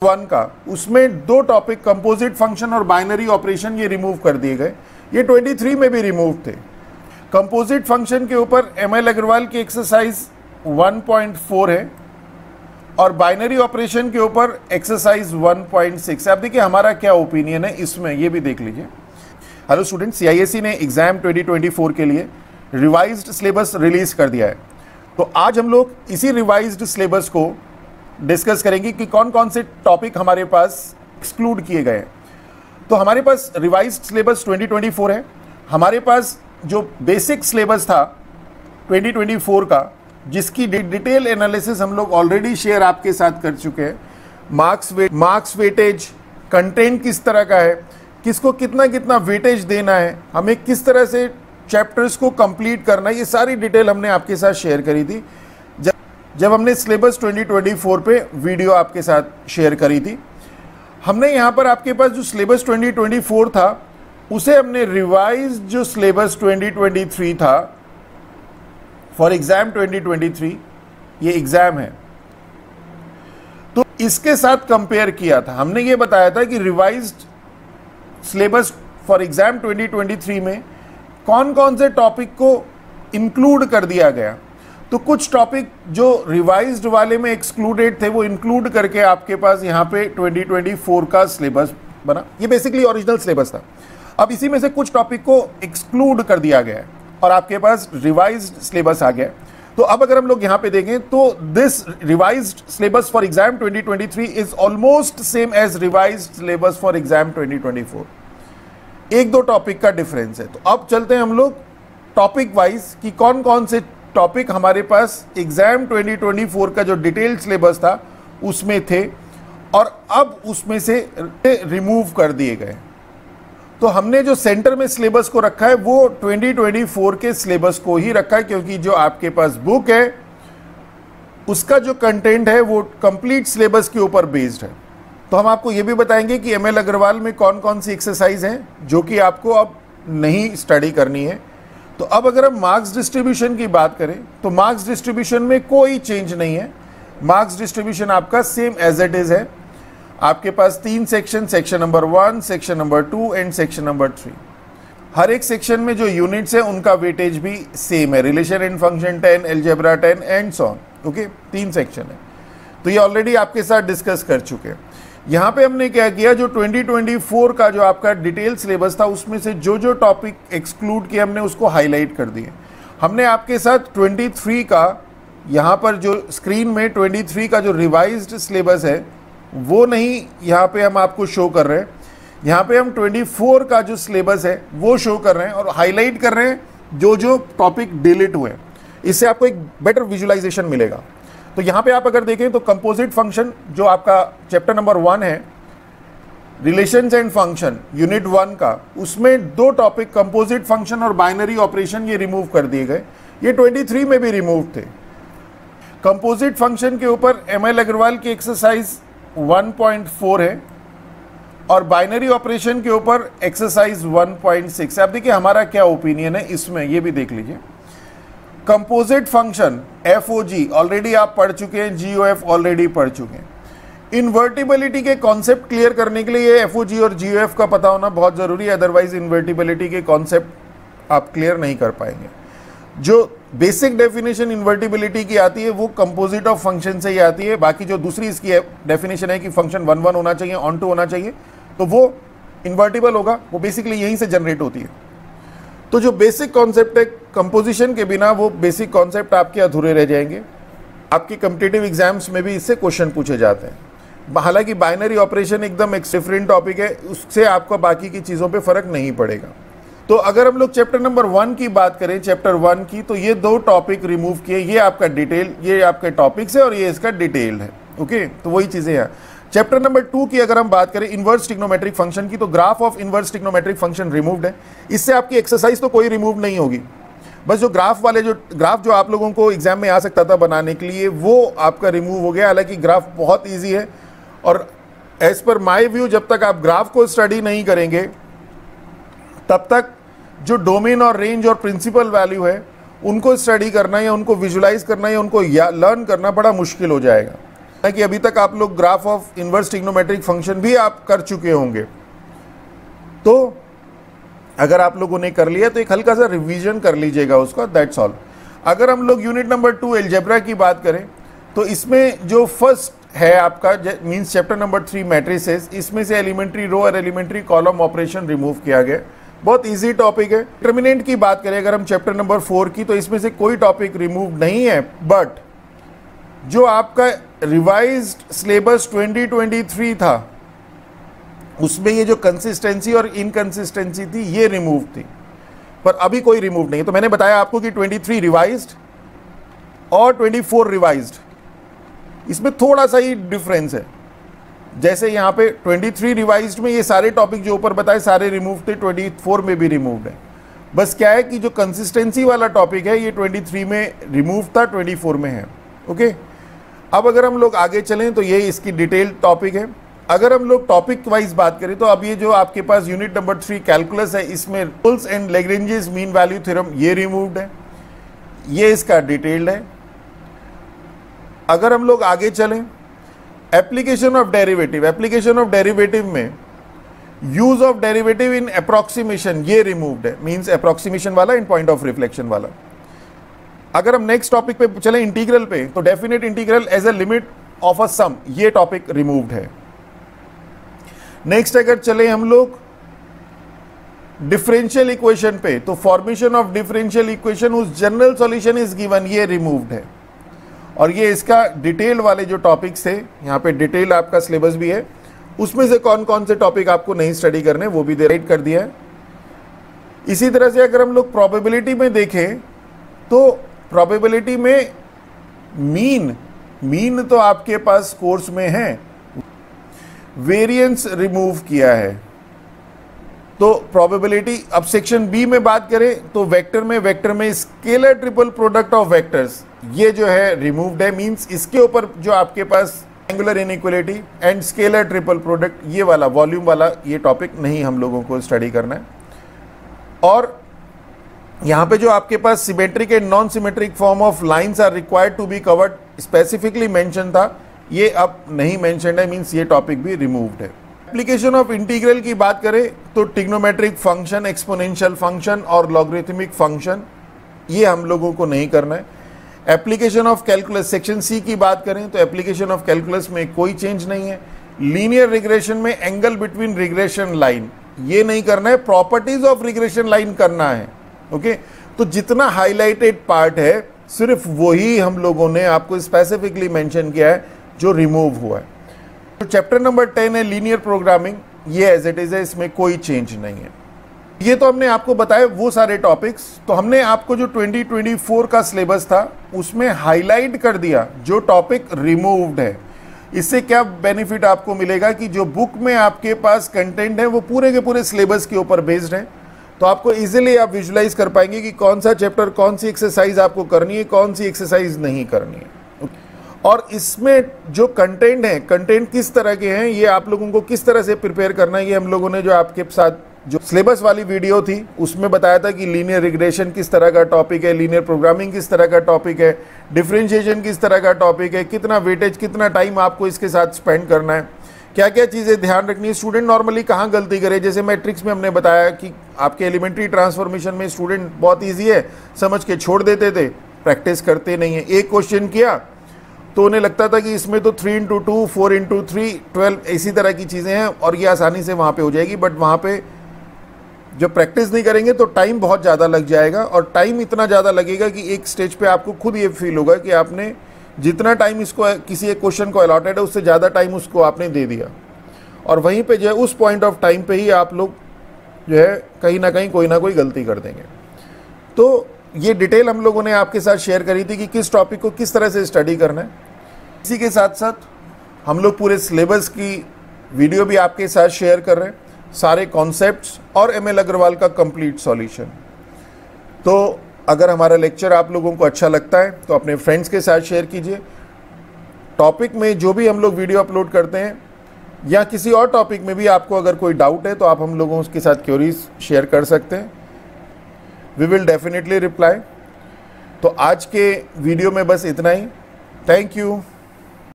One का, उसमें दो टॉपिक कंपोजिट फंक्शन और बाइनरी ऑपरेशन ये रिमूव कर दिए गए। ये 23 में भी रिमूव थे। कंपोजिट फंक्शन के ऊपर एमएल अग्रवाल की एक्सरसाइज 1.4 है और बाइनरी ऑपरेशन के ऊपर एक्सरसाइज 1.6। आप देखिए हमारा क्या ओपिनियन है इसमें, ये भी देख लीजिए। हेलो स्टूडेंट, सीआईएससी ने एग्जाम 2024 के लिए रिवाइज्ड सिलेबस रिलीज कर दिया है। तो आज हम लोग इसी रिवाइज्ड सिलेबस को डिस्कस करेंगे कि कौन कौन से टॉपिक हमारे पास एक्सक्लूड किए गए हैं। तो हमारे पास रिवाइज्ड सिलेबस 2024 है। हमारे पास जो बेसिक सिलेबस था 2024 का, जिसकी डिटेल एनालिसिस हम लोग ऑलरेडी शेयर आपके साथ कर चुके हैं। मार्क्स वेटेज, कंटेंट किस तरह का है, किसको कितना कितना वेटेज देना है, हमें किस तरह से चैप्टर्स को कंप्लीट करना है, ये सारी डिटेल हमने आपके साथ शेयर करी थी जब हमने सिलेबस 2024 पे वीडियो आपके साथ शेयर करी थी। हमने यहाँ पर आपके पास जो सिलेबस 2024 था उसे हमने रिवाइज जो सिलेबस 2023 था फॉर एग्जाम 2023, ये एग्जाम है, तो इसके साथ कंपेयर किया था। हमने ये बताया था कि रिवाइज्ड सिलेबस फॉर एग्जाम 2023 में कौन कौन से टॉपिक को इंक्लूड कर दिया गया। तो कुछ टॉपिक जो रिवाइज्ड वाले में एक्सक्लूडेड थे वो इंक्लूड करके आपके पास यहाँ पे 2024 का सिलेबस बना। ये बेसिकली ओरिजिनल सिलेबस था। अब इसी में से कुछ टॉपिक को एक्सक्लूड कर दिया गया है और आपके पास रिवाइज्ड सिलेबस आ गया। तो अब अगर हम लोग यहाँ पे देखें तो this revised syllabus for exam 2023 is almost same as revised syllabus for exam 2024। एक दो टॉपिक का डिफरेंस है। तो अब चलते हैं हम लोग टॉपिक वाइज कि कौन कौन से टॉपिक हमारे पास एग्जाम 2024 का जो डिटेल सिलेबस था उसमें थे और अब उसमें से रिमूव कर दिए गए। तो हमने जो सेंटर में सिलेबस को रखा है वो 2024 के सिलेबस को ही रखा है, क्योंकि जो आपके पास बुक है उसका जो कंटेंट है वो कंप्लीट सिलेबस के ऊपर बेस्ड है। तो हम आपको ये भी बताएंगे कि एमएल अग्रवाल में कौन कौन सी एक्सरसाइज हैं जो कि आपको अब नहीं स्टडी करनी है। तो अब अगर हम मार्क्स डिस्ट्रीब्यूशन की बात करें तो मार्क्स डिस्ट्रीब्यूशन में कोई चेंज नहीं है। मार्क्स डिस्ट्रीब्यूशन आपका सेम एज इट इज है। आपके पास 3 section number 1, section number 2 and section number 3। हर एक सेक्शन में जो यूनिट्स है उनका वेटेज भी सेम है। Relation and function 10, algebra 10 and so on. Okay, 3 section है। तो ये ऑलरेडी आपके साथ डिस्कस कर चुके हैं। यहाँ पे हमने क्या किया, जो 2024 का जो आपका डिटेल सिलेबस था उसमें से जो जो टॉपिक एक्सक्लूड किए हमने उसको हाईलाइट कर दिए। हमने आपके साथ 23 का, यहाँ पर जो स्क्रीन में 23 का जो रिवाइज्ड सिलेबस है वो नहीं यहाँ पे हम आपको शो कर रहे हैं। यहाँ पे हम 24 का जो सिलेबस है वो शो कर रहे हैं और हाईलाइट कर रहे हैं जो जो टॉपिक डिलीट हुए। इससे आपको एक बेटर विजुअलाइजेशन मिलेगा। तो यहाँ पे आप अगर देखें तो कंपोजिट फंक्शन जो आपका चैप्टर नंबर 1 है, रिलेशंस एंड फंक्शन यूनिट 1 का, उसमें दो टॉपिक कंपोजिट फंक्शन और बाइनरी ऑपरेशन ये रिमूव कर दिए गए। ये 23 में भी रिमूव थे। कंपोजिट फंक्शन के ऊपर एमएल अग्रवाल की एक्सरसाइज 1.4 है और बाइनरी ऑपरेशन के ऊपर एक्सरसाइज 1.6। आप देखिए हमारा क्या ओपिनियन है इसमें, ये भी देख लीजिए। कंपोजिट फंक्शन एफओजी ऑलरेडी आप पढ़ चुके हैं, जीओएफ ऑलरेडी पढ़ चुके हैं। इन्वर्टिबिलिटी के कॉन्सेप्ट क्लियर करने के लिए एफओजी और जीओएफ का पता होना बहुत जरूरी है, अदरवाइज इन्वर्टिबिलिटी के कॉन्सेप्ट आप क्लियर नहीं कर पाएंगे। जो बेसिक डेफिनेशन इन्वर्टिबिलिटी की आती है वो कंपोजिट ऑफ फंक्शन से ही आती है। बाकी जो दूसरी इसकी डेफिनेशन है कि फंक्शन 1 होना चाहिए, ऑन टू होना चाहिए, तो वो इन्वर्टिबल होगा, वो बेसिकली यहीं से जनरेट होती है। तो जो बेसिक कॉन्सेप्ट है कंपोजिशन के बिना वो बेसिक कॉन्सेप्ट आपके अधूरे रह जाएंगे। आपके कॉम्पिटिटिव एग्जाम्स में भी इससे क्वेश्चन पूछे जाते हैं। हालांकि बाइनरी ऑपरेशन एकदम एक डिफरेंट टॉपिक है, उससे आपको बाकी की चीज़ों पे फर्क नहीं पड़ेगा। तो अगर हम लोग चैप्टर नंबर 1 की बात करें, चैप्टर 1 की, तो ये दो टॉपिक रिमूव किए। ये आपका डिटेल, ये आपके टॉपिक्स है और ये इसका डिटेल है। ओके, तो वही चीज़ें हैं। चैप्टर नंबर 2 की अगर हम बात करें इन्वर्स ट्रिग्नोमेट्रिक फंक्शन की, तो graph of inverse trigonometric function removed है। इससे आपकी एक्सरसाइज तो कोई रिमूव नहीं होगी, बस जो ग्राफ जो आप लोगों को एग्जाम में आ सकता था बनाने के लिए वो आपका रिमूव हो गया। हालांकि ग्राफ बहुत ईजी है और एज पर माई व्यू जब तक आप ग्राफ को स्टडी नहीं करेंगे तब तक जो डोमेन और रेंज और प्रिंसिपल वैल्यू है उनको स्टडी करना या उनको विजुलाइज करना या उनको लर्न करना बड़ा मुश्किल हो जाएगा। कि अभी तक आप लोग graph of inverse trigonometric function भी आप कर चुके होंगे, तो अगर आप लोगों ने कर लिया तो एक हल्का सा रिवीजन कर लीजिएगा उसका, दैट्स ऑल। अगर हम लोग यूनिट नंबर 2 अलजेब्रा की बात करें तो इसमें जो फर्स्ट है आपका मींस चैप्टर नंबर 3 मैट्रिसेस, इसमें से एलिमेंट्री रो और एलिमेंट्री कॉलम ऑपरेशन रिमूव किया गया। बहुत इजी टॉपिक है। डिटरमिनेंट की बात करें अगर हम चैप्टर नंबर 4 की, तो इसमें से कोई टॉपिक रिमूव नहीं है, बट जो आपका रिवाइज्ड सिलेबस 2023 था उसमें ये जो कंसिस्टेंसी और इनकंसिस्टेंसी थी ये रिमूव थी, पर अभी कोई रिमूव नहीं है। तो मैंने बताया आपको कि 23 रिवाइज्ड और 24 रिवाइज्ड, इसमें थोड़ा सा ही डिफरेंस है। जैसे यहाँ पे 23 रिवाइज्ड में ये सारे टॉपिक जो ऊपर बताए सारे रिमूव थे, 24 में भी रिमूव्ड है। बस क्या है कि जो कंसिस्टेंसी वाला टॉपिक है ये 23 में रिमूव था, 24 में है। ओके, अब अगर हम लोग आगे चलें तो ये इसकी डिटेल्ड टॉपिक है। अगर हम लोग टॉपिक वाइज बात करें तो अब ये जो आपके पास यूनिट नंबर 3 कैलकुलस है, इसमें rules and Lagrange's mean value theorem ये रिमूव्ड है, ये इसका डिटेल्ड है। अगर हम लोग आगे चलें application of derivative, application of derivative में use of derivative in approximation ये रिमूव्ड है, मींस अप्रोक्सीमेशन वाला इन पॉइंट ऑफ रिफ्लेक्शन वाला। अगर हम नेक्स्ट टॉपिक पे चलें इंटीग्रल पे, तो definite integral as a limit of a sum ये टॉपिक रिमूव्ड है। नेक्स्ट अगर चले हम लोग डिफरेंशियल इक्वेशन पे, तो फॉर्मेशन ऑफ डिफरेंशियल इक्वेशन उस जनरल सॉल्यूशन इज गिवन ये रिमूव्ड है। और ये इसका डिटेल वाले जो टॉपिक्स थे, यहाँ पे डिटेल आपका सिलेबस भी है, उसमें से कौन कौन से टॉपिक आपको नहीं स्टडी करने वो भी राइट कर दिया है। इसी तरह से अगर हम लोग प्रोबेबिलिटी में देखें तो प्रोबेबिलिटी में मीन तो आपके पास कोर्स में है, वेरिएंस रिमूव किया है। तो प्रोबेबिलिटी, अब सेक्शन बी में बात करें तो वेक्टर में scalar triple product of vectors ये जो है रिमूव्ड है, मींस इसके ऊपर जो आपके पास angular inequality and scalar triple product ये वाला वॉल्यूम वाला ये टॉपिक नहीं हम लोगों को स्टडी करना है। और यहाँ पे जो आपके पास symmetric and non symmetric form of lines are required to be covered specifically mention था, ये अब नहीं मेंशन्ड है, मींस ये टॉपिक भी रिमूव्ड है। एप्लीकेशन ऑफ इंटीग्रल की बात करें तो ट्रिग्नोमेट्रिक फंक्शन, एक्सपोनेंशियल फंक्शन और लॉगरिथमिक फंक्शन ये हम लोगों को नहीं करना है। Application of calculus section C की बात करें तो एप्लीकेशन ऑफ कैलकुलस में कोई चेंज नहीं है। लीनियर रिग्रेशन में एंगल बिटवीन रिग्रेशन लाइन ये नहीं करना है, प्रॉपर्टीज ऑफ रिग्रेशन लाइन करना है। ओके, तो जितना हाईलाइटेड पार्ट है सिर्फ वही हम लोगों ने आपको स्पेसिफिकली मेंशन किया है जो रिमूव हुआ है। तो चैप्टर नंबर 10 है लीनियर प्रोग्रामिंग, ये एज इट इज है, इसमें कोई चेंज नहीं है। ये तो हमने आपको बताया वो सारे टॉपिक्स। तो हमने आपको जो 2024 का सिलेबस था उसमें हाईलाइट कर दिया जो टॉपिक रिमूव्ड है। इससे क्या बेनिफिट आपको मिलेगा कि जो बुक में आपके पास कंटेंट है वो पूरे के पूरे सिलेबस के ऊपर बेस्ड है, तो आपको इजीली आप विजुलाइज कर पाएंगे कि कौन सा चैप्टर, कौन सी एक्सरसाइज आपको करनी है, कौन सी एक्सरसाइज नहीं करनी है। और इसमें जो कंटेंट है, कंटेंट किस तरह के हैं, ये आप लोगों को किस तरह से प्रिपेयर करना है, ये हम लोगों ने जो आपके साथ जो सिलेबस वाली वीडियो थी उसमें बताया था कि लीनियर रिग्रेशन किस तरह का टॉपिक है, लीनियर प्रोग्रामिंग किस तरह का टॉपिक है, डिफरेंशिएशन किस तरह का टॉपिक है, कितना वेटेज, कितना टाइम आपको इसके साथ स्पेंड करना है, क्या क्या चीज़ें ध्यान रखनी है, स्टूडेंट नॉर्मली कहाँ गलती करे। जैसे मैट्रिक्स में हमने बताया कि आपके एलिमेंट्री ट्रांसफॉर्मेशन में स्टूडेंट बहुत ईजी है समझ के छोड़ देते थे, प्रैक्टिस करते नहीं है। एक क्वेश्चन किया तो उन्हें लगता था कि इसमें तो 3 into 2, 4 into 3, 12 इसी तरह की चीज़ें हैं और ये आसानी से वहाँ पे हो जाएगी। बट वहाँ पे जब प्रैक्टिस नहीं करेंगे तो टाइम बहुत ज़्यादा लग जाएगा, और टाइम इतना ज़्यादा लगेगा कि एक स्टेज पे आपको खुद ये फील होगा कि आपने जितना टाइम इसको किसी एक क्वेश्चन को अलॉटेड है उससे ज़्यादा टाइम उसको आपने दे दिया, और वहीं पे जो है उस पॉइंट ऑफ टाइम पे ही आप लोग जो है कहीं ना कहीं कोई ना कोई गलती कर देंगे। तो ये डिटेल हम लोगों ने आपके साथ शेयर करी थी कि किस टॉपिक को किस तरह से स्टडी करना है। इसी के साथ साथ हम लोग पूरे सिलेबस की वीडियो भी आपके साथ शेयर कर रहे हैं, सारे कॉन्सेप्ट्स और ML अग्रवाल का कंप्लीट सॉल्यूशन। तो अगर हमारा लेक्चर आप लोगों को अच्छा लगता है तो अपने फ्रेंड्स के साथ शेयर कीजिए। टॉपिक में जो भी हम लोग वीडियो अपलोड करते हैं या किसी और टॉपिक में भी आपको अगर कोई डाउट है तो आप हम लोगों के साथ क्वेरीज शेयर कर सकते हैं, वी विल डेफिनेटली रिप्लाई। तो आज के वीडियो में बस इतना ही। Thank you.